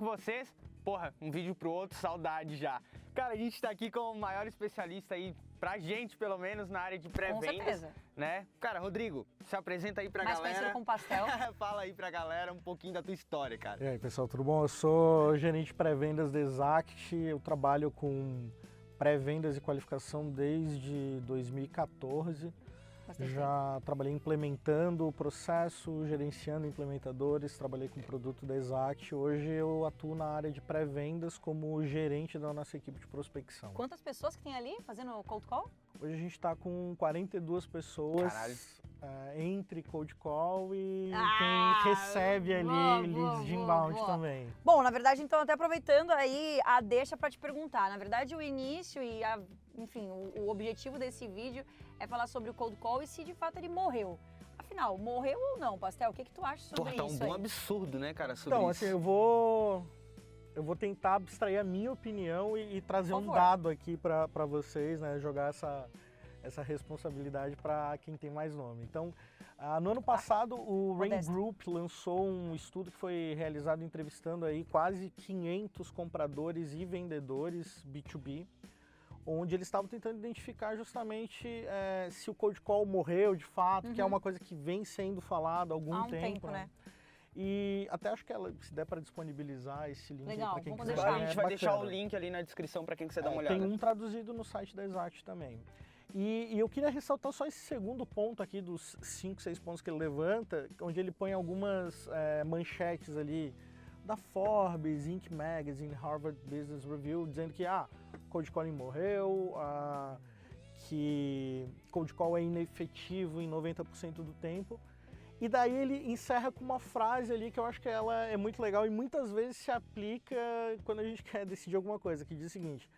vocês, porra, um vídeo pro outro, saudade já. Cara, a gente tá aqui com o maior especialista aí, pra gente pelo menos, na área de pré-vendas, né? Cara, Rodrigo, se apresenta aí pra galera. Mais conhecido como Pastel. Fala aí pra galera um pouquinho da tua história, cara. E aí, pessoal, tudo bom? Eu sou gerente de pré-vendas da Exact, eu trabalho com pré-vendas e qualificação desde 2014. Já trabalhei implementando o processo, gerenciando implementadores, trabalhei com o produto da Exact. Hoje eu atuo na área de pré-vendas como gerente da nossa equipe de prospecção. Quantas pessoas que tem ali fazendo cold call? Hoje a gente está com 42 pessoas entre cold call e quem recebe ali leads de inbound também. Bom, na verdade, então, até aproveitando aí a deixa para te perguntar. Na verdade, o início e, enfim, o objetivo desse vídeo é falar sobre o cold call e se de fato ele morreu. Afinal, morreu ou não, Pastel? O que tu acha sobre isso? Tá um bom absurdo, né, cara, sobre então, isso. Assim, eu vou tentar abstrair a minha opinião e trazer um dado aqui para vocês, né? Jogar essa responsabilidade para quem tem mais nome. Então, no ano passado, o Rain Group lançou um estudo que foi realizado entrevistando aí quase 500 compradores e vendedores B2B, onde eles estavam tentando identificar justamente se o cold call morreu de fato, que é uma coisa que vem sendo falada há algum tempo, né? E até acho que se der para disponibilizar esse link para quem quiser. A gente vai deixar o link ali na descrição para quem quiser dar uma olhada. Tem um traduzido no site da Exact também. E eu queria ressaltar só esse segundo ponto aqui dos 5, 6 pontos que ele levanta, onde ele põe algumas manchetes ali da Forbes, Inc. Magazine, Harvard Business Review, dizendo que cold calling morreu, que cold call é inefetivo em 90% do tempo. E daí ele encerra com uma frase ali que eu acho que ela é muito legal e muitas vezes se aplica quando a gente quer decidir alguma coisa, que diz o seguinte: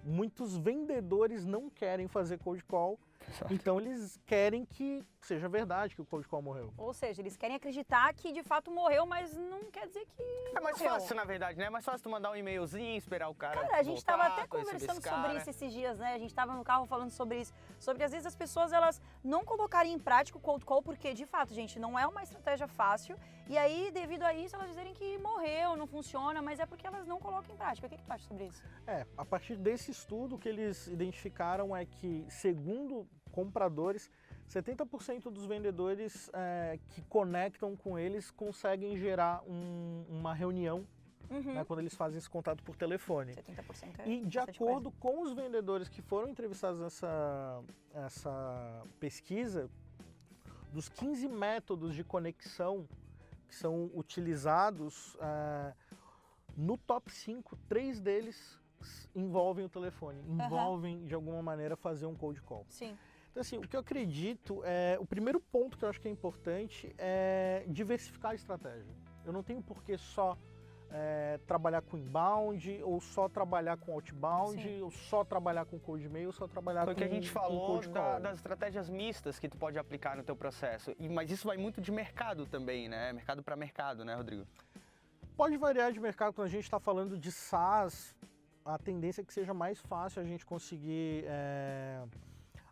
muitos vendedores não querem fazer cold call, então eles querem que seja verdade que o cold call morreu. Ou seja, eles querem acreditar que de fato morreu, mas não quer dizer que é mais fácil, na verdade, né? É mais fácil tu mandar um e-mailzinho, esperar o cara a gente tava até conversando sobre isso esses dias, né? A gente tava no carro falando sobre isso, sobre às vezes as pessoas elas não colocarem em prática o cold call, porque de fato, gente, não é uma estratégia fácil, e aí devido a isso elas dizerem que morreu, não funciona, mas é porque elas não colocam em prática. O que tu acha sobre isso? A partir desse estudo o que eles identificaram é que, segundo compradores, 70% dos vendedores que conectam com eles conseguem gerar uma reunião quando eles fazem esse contato por telefone. 70% E de acordo com os vendedores que foram entrevistados nessa pesquisa, dos 15 métodos de conexão que são utilizados, no top 5, 3 deles envolvem o telefone, envolvem de alguma maneira fazer um cold call. Sim. Então assim, o que eu acredito o primeiro ponto que eu acho que é importante é diversificar a estratégia. Eu não tenho por que só trabalhar com inbound, ou só trabalhar com outbound, ou só trabalhar com cold e-mail, ou só trabalhar com cold call. Foi o que a gente falou das estratégias mistas que tu pode aplicar no teu processo. Mas isso vai muito de mercado também, né? Mercado para mercado, né, Rodrigo? Pode variar de mercado. Quando a gente está falando de SaaS, a tendência é que seja mais fácil a gente conseguir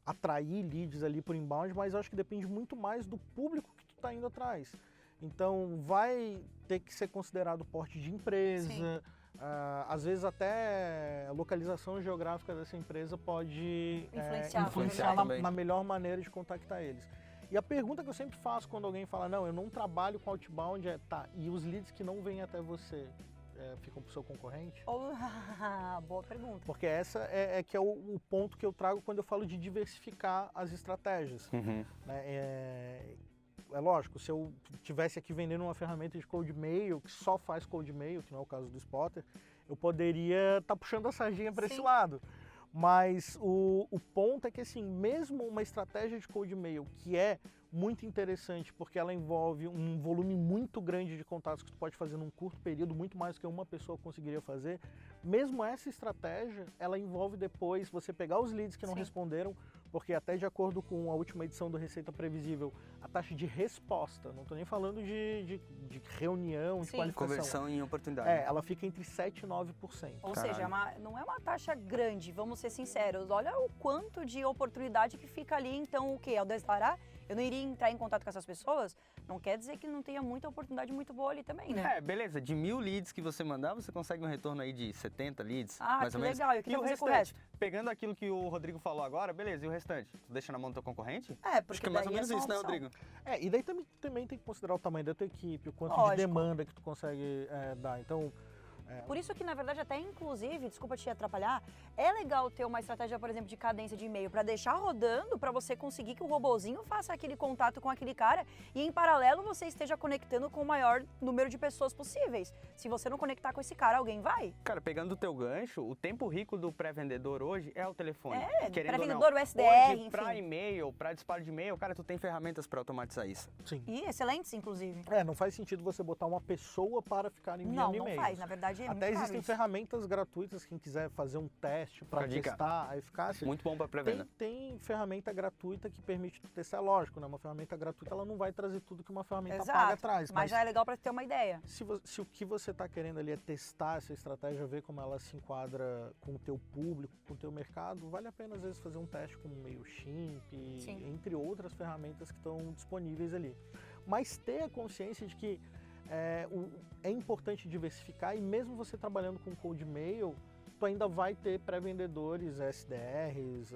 atrair leads ali por inbound, mas eu acho que depende muito mais do público que tu está indo atrás. Então vai ter que ser considerado porte de empresa, às vezes até a localização geográfica dessa empresa pode influenciar na melhor maneira de contactar eles. E a pergunta que eu sempre faço quando alguém fala, não, eu não trabalho com outbound, e os leads que não vêm até você ficam para o seu concorrente? Boa pergunta. Porque essa que é o ponto que eu trago quando eu falo de diversificar as estratégias. É lógico, se eu estivesse aqui vendendo uma ferramenta de cold mail que só faz cold mail, que não é o caso do Spotter, eu poderia estar puxando a sardinha para esse lado. Mas o ponto é que, assim, mesmo uma estratégia de cold mail que é muito interessante porque ela envolve um volume muito grande de contatos que tu pode fazer num curto período, muito mais do que uma pessoa conseguiria fazer, mesmo essa estratégia, ela envolve depois você pegar os leads que não responderam, porque até de acordo com a última edição do Receita Previsível, a taxa de resposta, não estou nem falando de reunião, de qualificação. Conversão em oportunidade. Ela fica entre 7% e 9%. Ou seja, não é uma taxa grande, vamos ser sinceros. Olha o quanto de oportunidade que fica ali, então o quê? Ao declarar eu não iria entrar em contato com essas pessoas, não quer dizer que não tenha muita oportunidade muito boa ali também, né? Beleza, de 1000 leads que você mandar, você consegue um retorno aí de 70 leads, Ah, mais ou menos. legal, e o que fazer com o resto? Pegando aquilo que o Rodrigo falou agora, beleza, e o restante? Tu deixa na mão do teu concorrente? Porque acho que é mais ou menos isso, né, Rodrigo? E daí também tem que considerar o tamanho da tua equipe, o quanto de demanda que tu consegue dar. Então, por isso que, na verdade, até inclusive, desculpa te atrapalhar, é legal ter uma estratégia, por exemplo, de cadência de e-mail para deixar rodando, para você conseguir que o robozinho faça aquele contato com aquele cara e, em paralelo, você esteja conectando com o maior número de pessoas possíveis. Se você não conectar com esse cara, alguém vai. Cara, pegando o teu gancho, o tempo rico do pré-vendedor hoje é o telefone. Pré-vendedor, o SDR, hoje, enfim. Para e-mail, para disparo de e-mail, cara, tu tem ferramentas para automatizar isso. Sim. E excelentes, inclusive. Não faz sentido você botar uma pessoa para ficar enviando e-mails. Não faz, na verdade é Até existem ferramentas gratuitas, quem quiser fazer um teste para testar a eficácia. Muito bom para pré-venda. Tem ferramenta gratuita que permite tu testar, lógico, né? Uma ferramenta gratuita, ela não vai trazer tudo que uma ferramenta paga traz. Mas já é legal para ter uma ideia. Se o que você está querendo ali é testar essa estratégia, ver como ela se enquadra com o teu público, com o teu mercado, vale a pena às vezes fazer um teste com o MailChimp, entre outras ferramentas que estão disponíveis ali. Mas ter a consciência de que é importante diversificar, e mesmo você trabalhando com cold mail, tu ainda vai ter pré-vendedores, SDRs,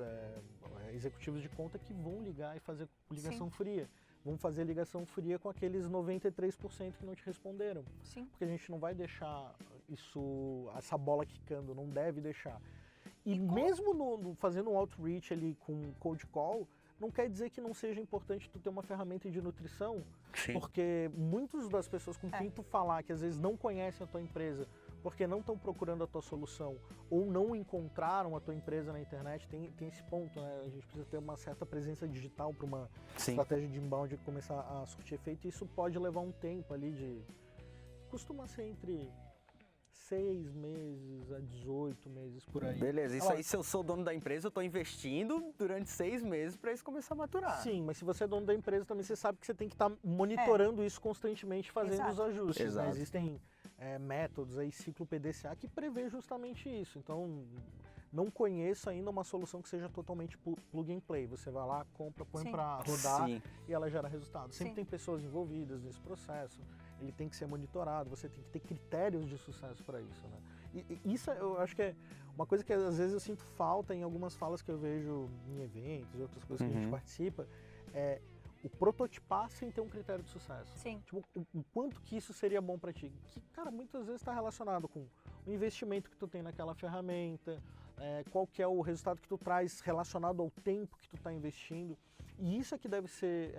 executivos de conta que vão ligar e fazer ligação fria. Vão fazer ligação fria com aqueles 93% que não te responderam. Sim. Porque a gente não vai deixar essa bola quicando, não deve deixar. E mesmo fazendo um outreach ali com cold call, não quer dizer que não seja importante tu ter uma ferramenta de nutrição, porque muitas das pessoas com quem tu falar, que às vezes não conhecem a tua empresa, porque não estão procurando a tua solução, ou não encontraram a tua empresa na internet, tem esse ponto, né? A gente precisa ter uma certa presença digital para uma estratégia de inbound começar a surtir efeito, e isso pode levar um tempo ali costuma ser entre 6 meses a 18 meses, por aí. Beleza, isso aí, se eu sou dono da empresa, eu estou investindo durante 6 meses para isso começar a maturar. Sim, mas se você é dono da empresa, também você sabe que você tem que estar monitorando isso constantemente, fazendo os ajustes. Né? Existem métodos aí, ciclo PDCA, que prevê justamente isso. Então, não conheço ainda uma solução que seja totalmente plug and play. Você vai lá, compra, põe para rodar e ela gera resultado. Sempre tem pessoas envolvidas nesse processo. Ele tem que ser monitorado, você tem que ter critérios de sucesso para isso, né? E isso eu acho que é uma coisa que às vezes eu sinto falta em algumas falas que eu vejo em eventos e outras coisas que a gente participa, é o prototipar sem ter um critério de sucesso. Sim. Tipo, o quanto que isso seria bom para ti. Que, cara, muitas vezes está relacionado com o investimento que tu tem naquela ferramenta, qual que é o resultado que tu traz relacionado ao tempo que tu está investindo. E isso é que deve ser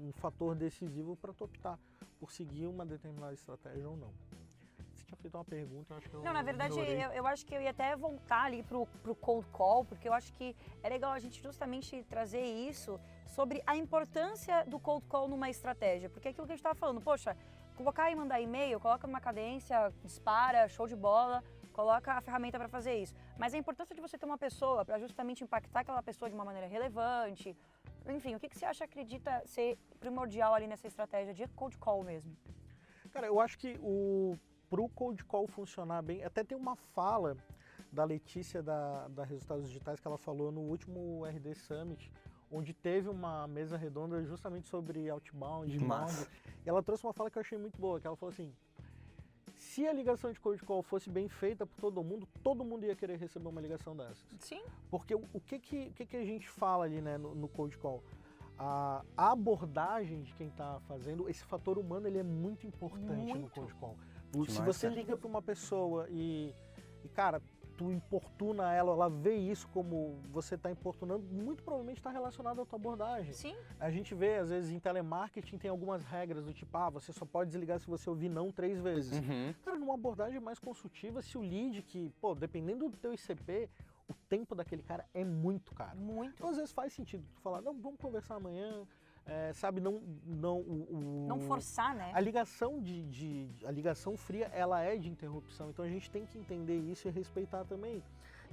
um fator decisivo para tu optar por seguir uma determinada estratégia ou não. Você tinha feito uma pergunta, eu acho que eu não, na verdade, eu acho que eu ia até voltar ali pro cold call, porque eu acho que é legal a gente justamente trazer isso sobre a importância do cold call numa estratégia. Porque é aquilo que a gente estava falando, poxa, colocar e mandar e-mail, coloca numa cadência, dispara, show de bola, coloca a ferramenta para fazer isso. Mas a importância de você ter uma pessoa para justamente impactar aquela pessoa de uma maneira relevante. Enfim, o que você acredita ser primordial ali nessa estratégia de cold call mesmo? Cara, eu acho que pro cold call funcionar bem, até tem uma fala da Letícia da Resultados Digitais que ela falou no último RD Summit, onde teve uma mesa redonda justamente sobre outbound, inbound. E ela trouxe uma fala que eu achei muito boa, que ela falou assim: se a ligação de cold call fosse bem feita por todo mundo ia querer receber uma ligação dessas. Sim. Porque o que a gente fala ali, né, no cold call? A abordagem de quem está fazendo, esse fator humano, ele é muito importante no cold call. Se você liga para uma pessoa e, cara, tu importuna ela vê isso como você está importunando, muito provavelmente está relacionado à tua abordagem. Sim. A gente vê, às vezes, em telemarketing tem algumas regras do tipo, você só pode desligar se você ouvir não 3 vezes. Cara, numa abordagem mais consultiva, se o lead que, dependendo do teu ICP, o tempo daquele cara é muito caro. Muito. Então, às vezes faz sentido tu falar, não, vamos conversar amanhã, sabe, não forçar, né? A ligação fria, ela é de interrupção, então a gente tem que entender isso e respeitar também.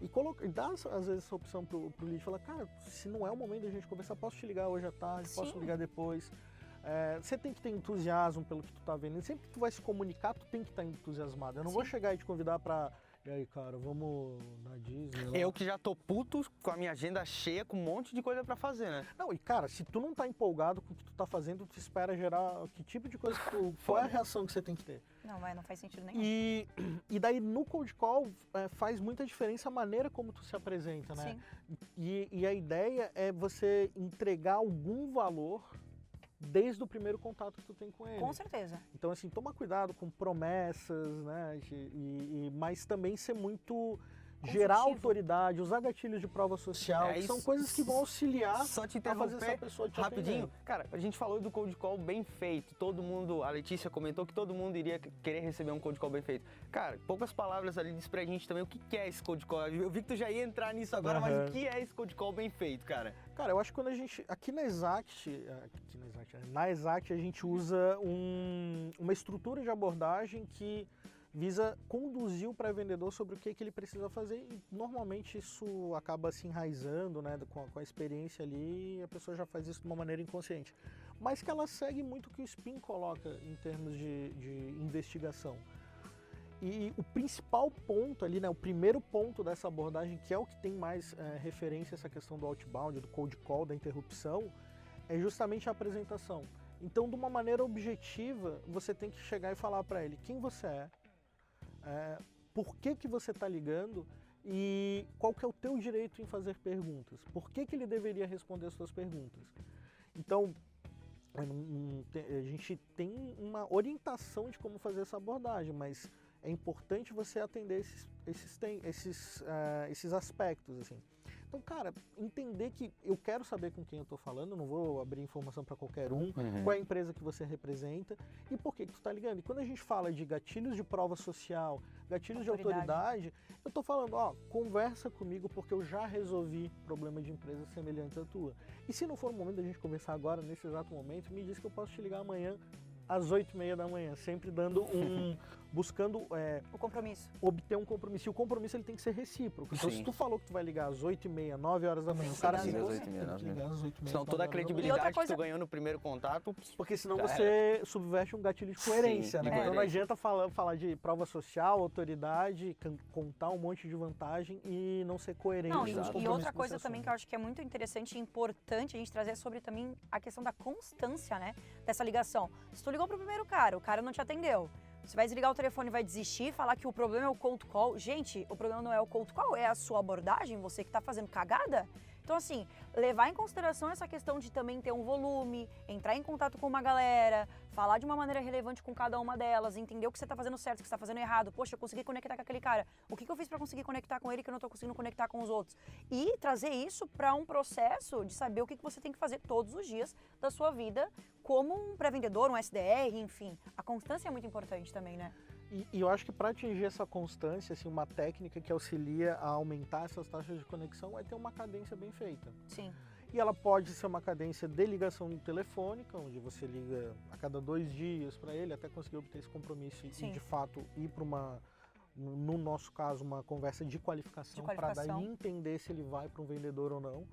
E dar, às vezes, essa opção pro lead, falar, cara, se não é o momento da gente conversar, posso te ligar hoje à tarde, posso ligar depois. Você tem que ter entusiasmo pelo que tu tá vendo. Sempre que tu vai se comunicar, tu tem que estar entusiasmado. Eu não vou chegar e te convidar para E aí, cara, vamos na Disney? Lá? Eu que já tô puto com a minha agenda cheia, com um monte de coisa pra fazer, né? Não, e cara, se tu não tá empolgado com o que tu tá fazendo, tu espera gerar que tipo de coisa que tu... Qual é a reação que você tem que ter? Não faz sentido nenhum. E daí no cold call faz muita diferença a maneira como tu se apresenta, né? Sim. E a ideia é você entregar algum valor desde o primeiro contato que tu tem com ele. Com certeza. Então, assim, toma cuidado com promessas, né? Mas também ser muito... gerar autoridade, usar gatilhos de prova social, que são coisas que vão auxiliar só te a fazer essa pessoa te rapidinho. atender. Cara, a gente falou do cold call bem feito. Todo mundo, a Letícia comentou que todo mundo iria querer receber um cold call bem feito. Cara, poucas palavras ali diz pra gente também o que é esse cold call. Eu vi que tu já ia entrar nisso agora, mas o que é esse cold call bem feito, cara? Cara, eu acho que quando a gente, aqui na Exact a gente usa uma estrutura de abordagem que visa conduzir o pré-vendedor sobre o que ele precisa fazer e normalmente isso acaba se enraizando, né, com a experiência ali e a pessoa já faz isso de uma maneira inconsciente. Mas que ela segue muito o que o SPIN coloca em termos de investigação. E o principal ponto ali, né, o primeiro ponto dessa abordagem, que é o que tem mais referência a essa questão do outbound, do cold call, da interrupção, é justamente a apresentação. Então, de uma maneira objetiva, você tem que chegar e falar para ele quem você é, por que você está ligando e qual que é o teu direito em fazer perguntas. Por que ele deveria responder as suas perguntas. Então, a gente tem uma orientação de como fazer essa abordagem, mas é importante você atender esses aspectos, assim. Então, cara, entender que eu quero saber com quem eu estou falando, eu não vou abrir informação para qualquer um, qual é a empresa que você representa e por que tu está ligando. E quando a gente fala de gatilhos de prova social, gatilhos de autoridade, eu estou falando, conversa comigo porque eu já resolvi problema de empresas semelhantes à tua. E se não for o momento da gente conversar agora, nesse exato momento, me diz que eu posso te ligar amanhã às 8h30 da manhã, sempre dando buscando o compromisso. Obter um compromisso. E o compromisso ele tem que ser recíproco. Então, se tu falou que tu vai ligar às 8h30, 9 horas da manhã, o cara às 8h30. Senão toda a credibilidade que tu ganhou no primeiro contato... Porque senão você subverte um gatilho de coerência, né? Então não adianta falar de prova social, autoridade, contar um monte de vantagem e não ser coerente. Não, e outra coisa também que eu acho que é muito interessante e importante a gente trazer sobre também a questão da constância, né? Dessa ligação. Se tu ligou pro primeiro cara, o cara não te atendeu. Você vai desligar o telefone e vai desistir, falar que o problema é o cold call. Gente, o problema não é o cold call, é a sua abordagem, você que tá fazendo cagada. Então, assim, levar em consideração essa questão de também ter um volume, entrar em contato com uma galera, falar de uma maneira relevante com cada uma delas, entender o que você tá fazendo certo, o que você tá fazendo errado. Poxa, eu consegui conectar com aquele cara. O que eu fiz pra conseguir conectar com ele que eu não tô conseguindo conectar com os outros? E trazer isso pra um processo de saber o que você tem que fazer todos os dias da sua vida como um pré-vendedor, um SDR, enfim. A constância é muito importante também, né? E eu acho que para atingir essa constância, assim, uma técnica que auxilia a aumentar essas taxas de conexão é ter uma cadência bem feita. Sim. E ela pode ser uma cadência de ligação telefônica, onde você liga a cada 2 dias para ele, até conseguir obter esse compromisso e de fato ir para no nosso caso, uma conversa de qualificação. Para daí entender se ele vai para um vendedor ou não.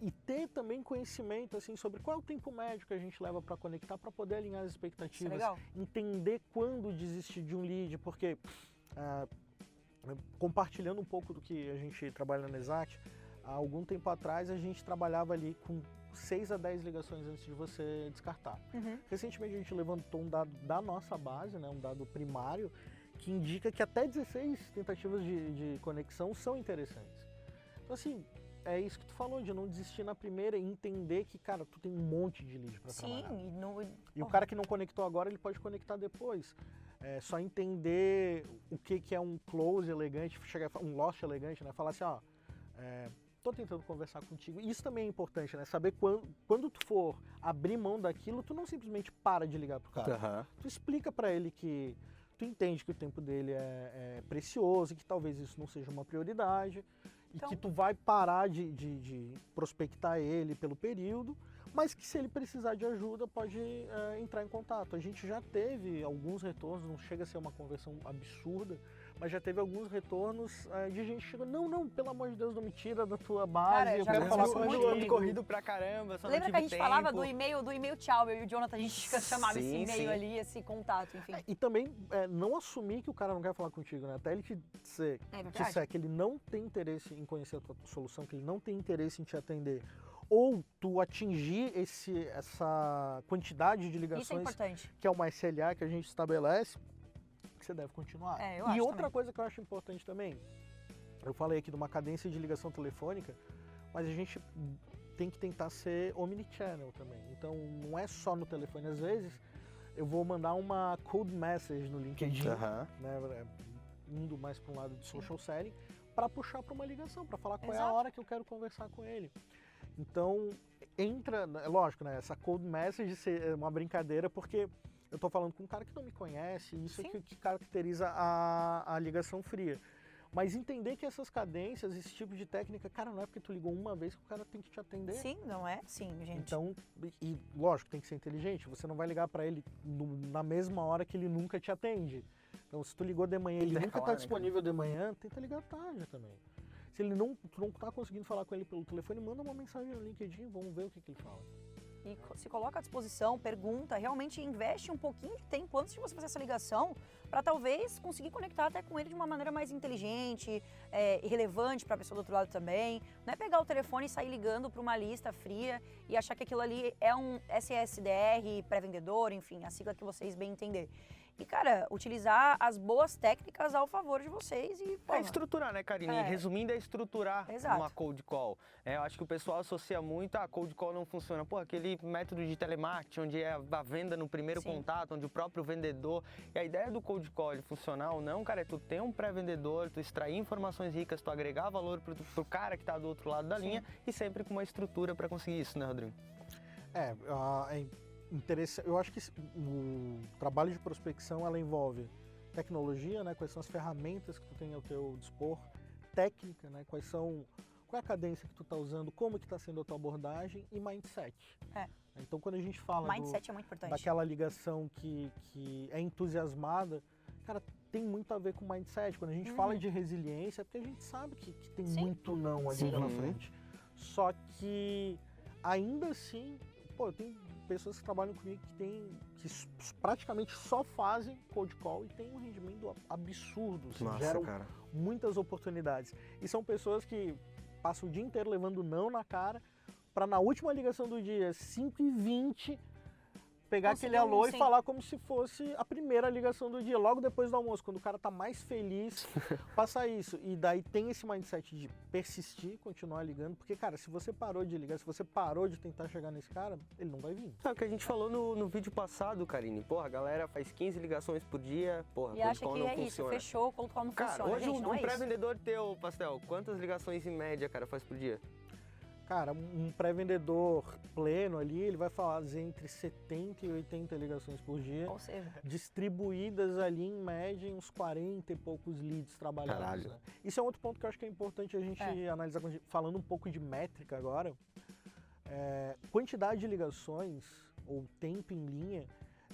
E ter também conhecimento assim, sobre qual é o tempo médio que a gente leva para conectar, para poder alinhar as expectativas, entender quando desistir de um lead, porque compartilhando um pouco do que a gente trabalha na Exact, há algum tempo atrás a gente trabalhava ali com 6 a 10 ligações antes de você descartar. Recentemente a gente levantou um dado da nossa base, né, um dado primário, que indica que até 16 tentativas de conexão são interessantes. Então assim, é isso que tu falou, de não desistir na primeira e entender que, cara, tu tem um monte de lead pra trabalhar. E o cara que não conectou agora, ele pode conectar depois. É só entender o que é um close elegante, um lost elegante, né? Falar assim, tô tentando conversar contigo. Isso também é importante, né? Saber quando tu for abrir mão daquilo, tu não simplesmente para de ligar pro cara. Tu explica pra ele que tu entende que o tempo dele é precioso e que talvez isso não seja uma prioridade. Então, e que tu vai parar de prospectar ele pelo período, mas que se ele precisar de ajuda pode entrar em contato. A gente já teve alguns retornos, não chega a ser uma conversão absurda, mas já teve alguns retornos de gente que chegou, não, pelo amor de Deus, não me tira da tua base, Cara, eu já quero falar aconteceu contigo. muito ando corrido pra caramba, só Lembra não que a tive gente falava tempo. do e-mail tchau, eu e o Jonathan, a gente chamava esse Sim, e-mail sim. ali, esse contato, enfim. E também não assumir que o cara não quer falar contigo, né? Até ele te dizer, verdade. que ele não tem interesse em conhecer a tua solução, que ele não tem interesse em te atender, ou tu atingir essa quantidade de Isso é ligações importante. que é uma SLA que a gente estabelece, que você deve continuar. Eu E acho outra também. coisa que eu acho importante também, eu falei aqui de uma cadência de ligação telefônica, mas a gente tem que tentar ser omnichannel também. Então não é só no telefone, às vezes eu vou mandar uma cold message no LinkedIn, Aham. né, indo mais para um lado de social selling, para puxar para uma ligação, para falar qual é a Exato. hora que eu quero conversar com ele. Então, é lógico, né, essa cold message é uma brincadeira, porque eu estou falando com um cara que não me conhece, isso é Sim. que caracteriza a ligação fria. Mas entender que essas cadências, esse tipo de técnica, cara, não é porque tu ligou uma vez que o cara tem que te atender. Sim, não é? Sim, gente. Então, e lógico, tem que ser inteligente. Você não vai ligar para ele na mesma hora que ele nunca te atende. Então, se tu ligou de manhã e ele nunca está disponível de manhã, tenta ligar tarde também. Se tu não tá conseguindo falar com ele pelo telefone, manda uma mensagem no LinkedIn, vamos ver o que ele fala. E se coloca à disposição, pergunta, realmente investe um pouquinho de tempo antes de você fazer essa ligação para talvez conseguir conectar até com ele de uma maneira mais inteligente e relevante para a pessoa do outro lado também. Não é pegar o telefone e sair ligando para uma lista fria e achar que aquilo ali é um SSDR, pré-vendedor, enfim, a sigla que vocês bem entenderem. E, cara, utilizar as boas técnicas ao favor de vocês e, pô, É estruturar, né, Karine? Resumindo, é estruturar Exato. uma cold call. Eu acho que o pessoal associa muito a cold call não funciona. Pô, aquele método de telemarketing, onde é a venda no primeiro Sim. contato, onde o próprio vendedor... E a ideia do cold call ele funcionar ou não, cara, é tu ter um pré-vendedor, tu extrair informações ricas, tu agregar valor pro cara que tá do outro lado da linha e sempre com uma estrutura para conseguir isso, né, Rodrigo? Interessante. Eu acho que o trabalho de prospecção ela envolve tecnologia, né? Quais são as ferramentas que tu tem ao teu dispor, técnica, né? Qual é a cadência que tu está usando, como que está sendo a tua abordagem e mindset. Então quando a gente fala mindset é muito importante. daquela ligação que é entusiasmada, cara, tem muito a ver com mindset. Quando a gente fala de resiliência, é porque a gente sabe que tem muito não ali pela frente. Só que ainda assim, pô, eu tenho pessoas que trabalham comigo que praticamente só fazem cold call e tem um rendimento absurdo, geram muitas oportunidades. E são pessoas que passam o dia inteiro levando não na cara para na última ligação do dia, 5h20, pegar aquele alô e falar como se fosse a primeira ligação do dia, logo depois do almoço, quando o cara tá mais feliz, passa isso. E daí tem esse mindset de persistir, continuar ligando, porque, cara, se você parou de ligar, se você parou de tentar chegar nesse cara, ele não vai vir. É o que a gente falou no vídeo passado, Karine. Porra, a galera faz 15 ligações por dia, porra, e acha que não é funciona. isso, fechou, cold call não Cara, funciona. hoje Gente, não um é isso. pré-vendedor teu, Pastel, quantas ligações em média, cara, faz por dia? Cara, um pré-vendedor pleno ali, ele vai fazer entre 70 e 80 ligações por dia. Ou seja, distribuídas ali em média em uns 40 e poucos leads trabalhados. Caralho. Né? Isso é outro ponto que eu acho que é importante a gente analisar, falando um pouco de métrica agora. Quantidade de ligações ou tempo em linha,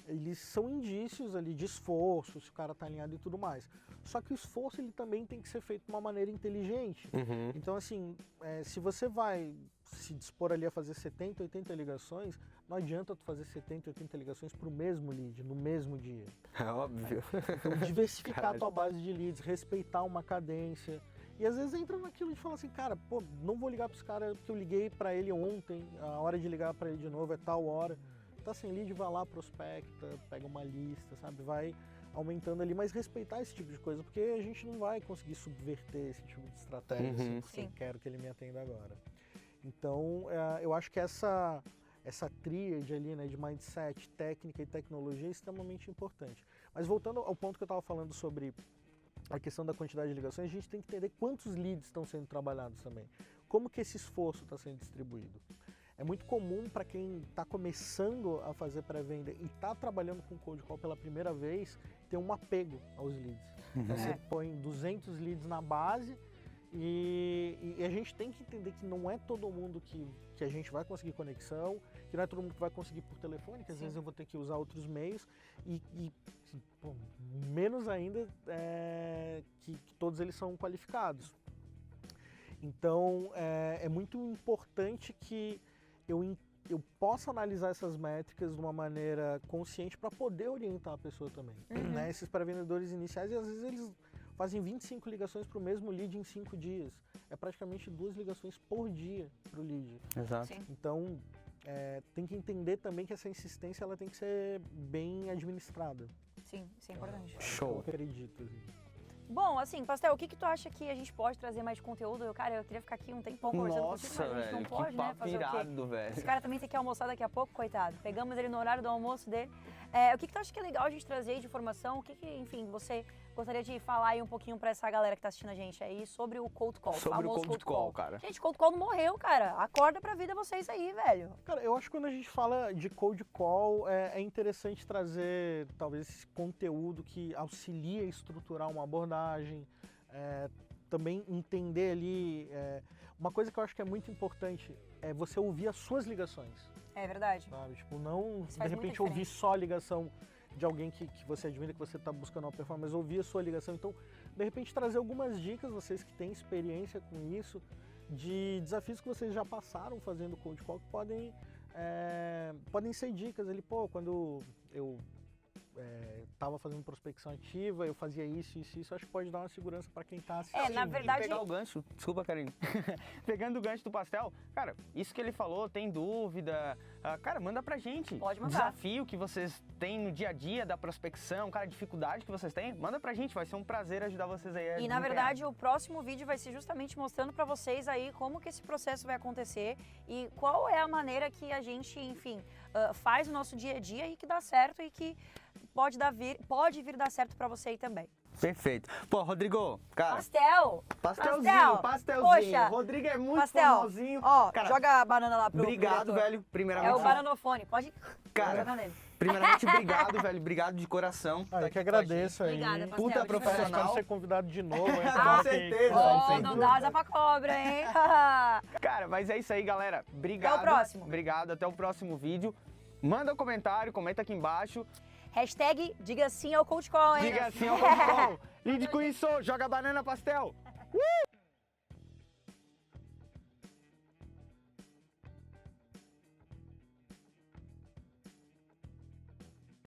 eles são indícios ali de esforço, se o cara está alinhado e tudo mais. Só que o esforço ele também tem que ser feito de uma maneira inteligente. Então, assim, se você vai se dispor ali a fazer 70, 80 ligações, não adianta tu fazer 70, 80 ligações para o mesmo lead, no mesmo dia. É óbvio. Então, diversificar a tua base de leads, respeitar uma cadência. E às vezes entra naquilo de falar assim, cara, pô, não vou ligar para esse cara porque eu liguei para ele ontem, a hora de ligar para ele de novo é tal hora. Tá sem lead, vai lá, prospecta, pega uma lista, sabe? Vai aumentando ali, mas respeitar esse tipo de coisa, porque a gente não vai conseguir subverter esse tipo de estratégia, assim, porque eu quero que ele me atenda agora. Então, eu acho que essa tríade ali, né, de mindset, técnica e tecnologia é extremamente importante. Mas voltando ao ponto que eu estava falando sobre a questão da quantidade de ligações, a gente tem que entender quantos leads estão sendo trabalhados também. Como que esse esforço está sendo distribuído. É muito comum para quem está começando a fazer pré-venda e está trabalhando com cold call pela primeira vez, ter um apego aos leads. Então, você põe 200 leads na base e a gente tem que entender que não é todo mundo que a gente vai conseguir conexão, que não é todo mundo que vai conseguir por telefone, que às vezes eu vou ter que usar outros meios, pô, menos ainda que todos eles são qualificados. Então, é muito importante que eu possa analisar essas métricas de uma maneira consciente para poder orientar a pessoa também. Né? Esses pré-vendedores iniciais, às vezes eles fazem 25 ligações para o mesmo lead em 5 dias. É praticamente 2 ligações por dia para o lead. Exato. Sim. Então, tem que entender também que essa insistência ela tem que ser bem administrada. Sim, isso é importante. Show. Eu acredito. Bom, assim, Pastel, o que tu acha que a gente pode trazer mais de conteúdo? Eu queria ficar aqui um tempão conversando contigo, Nossa, mas a gente não velho, pode, que né? papo Fazer o quê? irado, velho. Esse cara também tem que almoçar daqui a pouco, coitado. Pegamos ele no horário do almoço dele. O que tu acha que é legal a gente trazer de informação? O que, enfim, você gostaria de falar aí um pouquinho pra essa galera que tá assistindo a gente aí sobre o cold call? Sobre o famoso cold call, cara. Gente, cold call não morreu, cara. Acorda pra vida vocês aí, velho. Cara, eu acho que quando a gente fala de cold call, é interessante trazer talvez esse conteúdo que auxilia a estruturar uma abordagem, também entender ali. Uma coisa que eu acho que é muito importante é você ouvir as suas ligações. É verdade. Sabe? Tipo, não Isso de faz muita repente ouvir diferença. só a ligação de alguém que você admira, que você está buscando uma performance, ouvir a sua ligação. Então, de repente, trazer algumas dicas, vocês que têm experiência com isso, de desafios que vocês já passaram fazendo cold call, que podem ser dicas ali. Pô, quando eu estava fazendo prospecção ativa, eu fazia isso. Acho que pode dar uma segurança para quem está assistindo. Na verdade- Pegar o gancho, desculpa, Karine. Pegando o gancho do Pastel, cara, isso que ele falou, tem dúvida, cara, manda pra gente. Pode mandar. Desafio que vocês têm no dia a dia da prospecção, cara, dificuldade que vocês têm, manda pra gente, vai ser um prazer ajudar vocês aí a E na desempenhar. verdade o próximo vídeo vai ser justamente mostrando pra vocês aí como que esse processo vai acontecer e qual é a maneira que a gente, enfim, faz o nosso dia a dia e que dá certo e que pode vir dar certo pra você aí também. Perfeito. Pô, Rodrigo, cara, Pastelzinho. pastelzinho. Poxa, Rodrigo é muito Pastel, formalzinho. ó, Cara, joga a banana lá pro obrigado, diretor. velho, primeiramente. É o bananofone, pode Cara, jogar nele. primeiramente, obrigado, velho, obrigado de coração. Eu tá que aqui com a agradeço aí. Obrigada, Pastel. Puta de profissional. verdade. Espero ser convidado de novo. hein? Com certeza. Oh, sem não dúvida. dá asa pra cobra, hein? Cara, mas é isso aí, galera. Obrigado. Até o próximo. Obrigado, até o próximo vídeo. Manda um comentário, comenta aqui embaixo. Hashtag diga sim ao cold call, hein? Diga assim ao Cold Call. E com isso, joga banana pastel.